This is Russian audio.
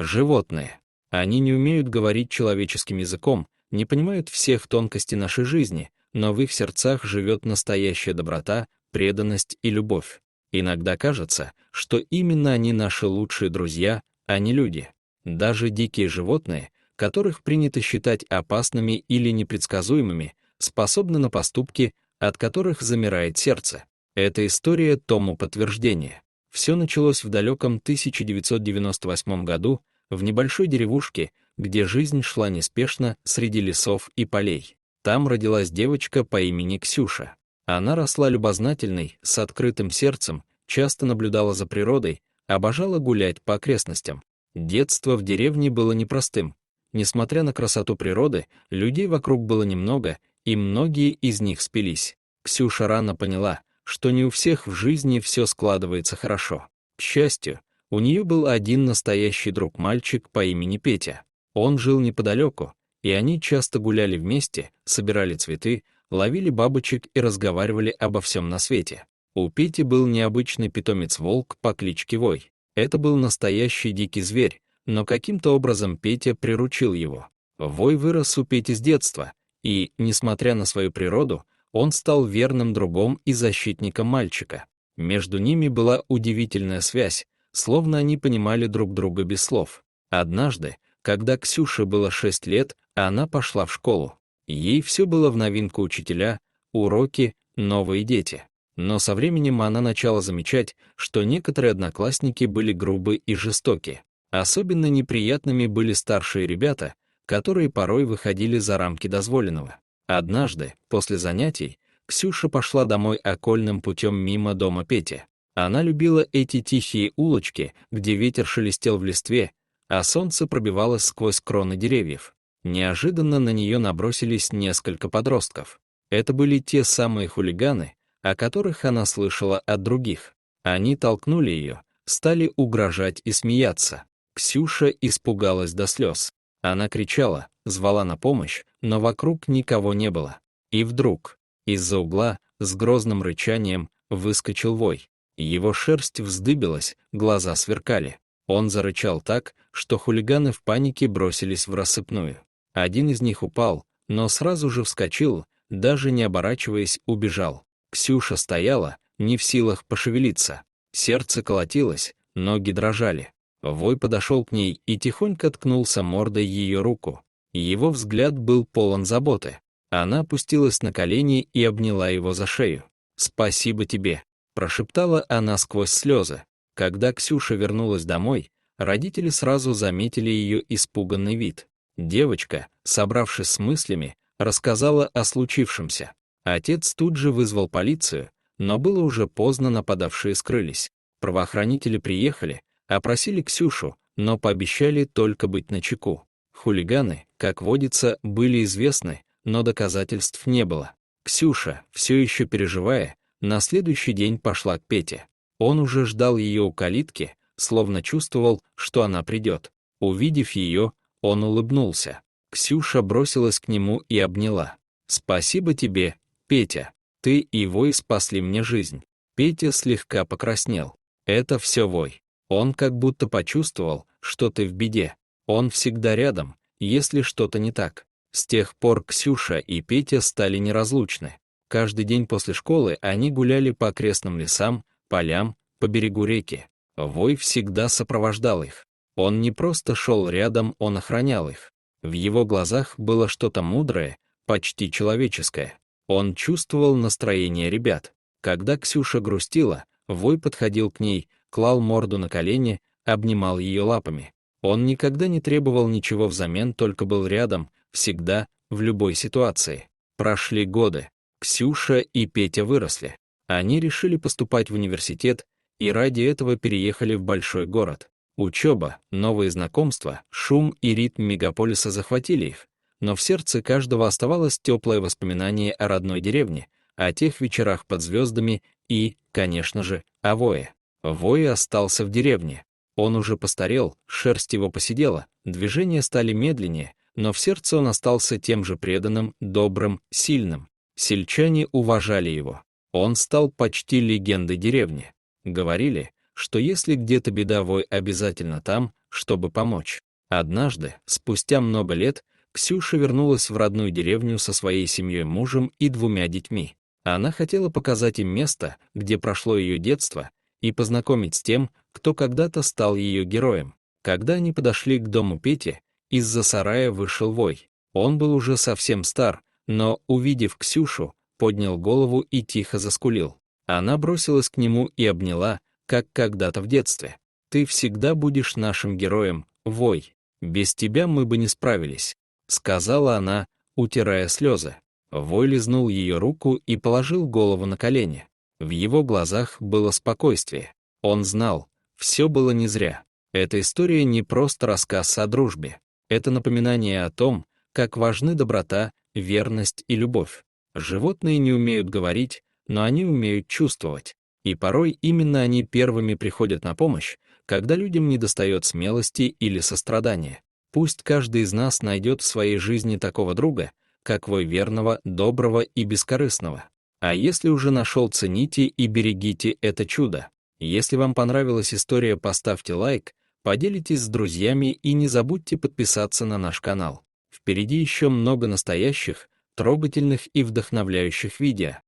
Животные. Они не умеют говорить человеческим языком, не понимают всех тонкостей нашей жизни, но в их сердцах живет настоящая доброта, преданность и любовь. Иногда кажется, что именно они наши лучшие друзья, а не люди. Даже дикие животные, которых принято считать опасными или непредсказуемыми, способны на поступки, от которых замирает сердце. Эта история тому подтверждение. Все началось в далеком 1998 году в небольшой деревушке, где жизнь шла неспешно среди лесов и полей. Там родилась девочка по имени Ксюша. Она росла любознательной, с открытым сердцем, часто наблюдала за природой, обожала гулять по окрестностям. Детство в деревне было непростым. Несмотря на красоту природы, людей вокруг было немного, и многие из них спились. Ксюша рано поняла, что не у всех в жизни все складывается хорошо. К счастью, у нее был один настоящий друг-мальчик по имени Петя. Он жил неподалеку, и они часто гуляли вместе, собирали цветы, ловили бабочек и разговаривали обо всем на свете. У Пети был необычный питомец-волк по кличке Вой. Это был настоящий дикий зверь, но каким-то образом Петя приручил его. Вой вырос у Пети с детства, и, несмотря на свою природу, он стал верным другом и защитником мальчика. Между ними была удивительная связь, словно они понимали друг друга без слов. Однажды, когда Ксюше было 6 лет, она пошла в школу. Ей все было в новинку: учителя, уроки, новые дети. Но со временем она начала замечать, что некоторые одноклассники были грубы и жестоки. Особенно неприятными были старшие ребята, которые порой выходили за рамки дозволенного. Однажды, после занятий, Ксюша пошла домой окольным путем мимо дома Пети. Она любила эти тихие улочки, где ветер шелестел в листве, а солнце пробивалось сквозь кроны деревьев. Неожиданно на нее набросились несколько подростков. Это были те самые хулиганы, о которых она слышала от других. Они толкнули ее, стали угрожать и смеяться. Ксюша испугалась до слез. Она кричала, звала на помощь, но вокруг никого не было. И вдруг, из-за угла, с грозным рычанием, выскочил Вой. Его шерсть вздыбилась, глаза сверкали. Он зарычал так, что хулиганы в панике бросились в рассыпную. Один из них упал, но сразу же вскочил, даже не оборачиваясь, убежал. Ксюша стояла, не в силах пошевелиться. Сердце колотилось, ноги дрожали. Вой подошел к ней и тихонько ткнулся мордой ее руку. Его взгляд был полон заботы. Она опустилась на колени и обняла его за шею. «Спасибо тебе», — прошептала она сквозь слезы. Когда Ксюша вернулась домой, родители сразу заметили ее испуганный вид. Девочка, собравшись с мыслями, рассказала о случившемся. Отец тут же вызвал полицию, но было уже поздно, нападавшие скрылись. Правоохранители приехали, опросили Ксюшу, но пообещали только быть начеку. Хулиганы, как водится, были известны, но доказательств не было. Ксюша, все еще переживая, на следующий день пошла к Пете. Он уже ждал ее у калитки, словно чувствовал, что она придет. Увидев ее, он улыбнулся. Ксюша бросилась к нему и обняла. «Спасибо тебе, Петя. Ты и Вой спасли мне жизнь». Петя слегка покраснел. «Это все Вой. Он как будто почувствовал, что ты в беде. Он всегда рядом, если что-то не так». С тех пор Ксюша и Петя стали неразлучны. Каждый день после школы они гуляли по окрестным лесам, полям, по берегу реки. Вой всегда сопровождал их. Он не просто шел рядом, он охранял их. В его глазах было что-то мудрое, почти человеческое. Он чувствовал настроение ребят. Когда Ксюша грустила, Вой подходил к ней, клал морду на колени, обнимал ее лапами. Он никогда не требовал ничего взамен, только был рядом, всегда, в любой ситуации. Прошли годы. Ксюша и Петя выросли. Они решили поступать в университет и ради этого переехали в большой город. Учеба, новые знакомства, шум и ритм мегаполиса захватили их, но в сердце каждого оставалось теплое воспоминание о родной деревне, о тех вечерах под звездами и, конечно же, о Вое. Вой остался в деревне. Он уже постарел, шерсть его поседела, движения стали медленнее, но в сердце он остался тем же преданным, добрым, сильным. Сельчане уважали его. Он стал почти легендой деревни. Говорили, что если где-то беда, Вой обязательно там, чтобы помочь. Однажды, спустя много лет, Ксюша вернулась в родную деревню со своей семьей, мужем и 2 детьми. Она хотела показать им место, где прошло ее детство, и познакомить с тем, кто когда-то стал ее героем. Когда они подошли к дому Пети, из-за сарая вышел вой. Он был уже совсем стар, но, увидев Ксюшу, поднял голову и тихо заскулил. Она бросилась к нему и обняла, как когда-то в детстве. «Ты всегда будешь нашим героем, вой. Без тебя мы бы не справились», — сказала она, утирая слезы. Вой лизнул ее руку и положил голову на колени. В его глазах было спокойствие. Он знал, все было не зря. Эта история не просто рассказ о дружбе. Это напоминание о том, как важны доброта, верность и любовь. Животные не умеют говорить, но они умеют чувствовать. И порой именно они первыми приходят на помощь, когда людям недостает смелости или сострадания. Пусть каждый из нас найдет в своей жизни такого друга, как вы, верного, доброго и бескорыстного. А если уже нашел, цените и берегите это чудо. Если вам понравилась история, поставьте лайк, поделитесь с друзьями и не забудьте подписаться на наш канал. Впереди еще много настоящих, трогательных и вдохновляющих видео.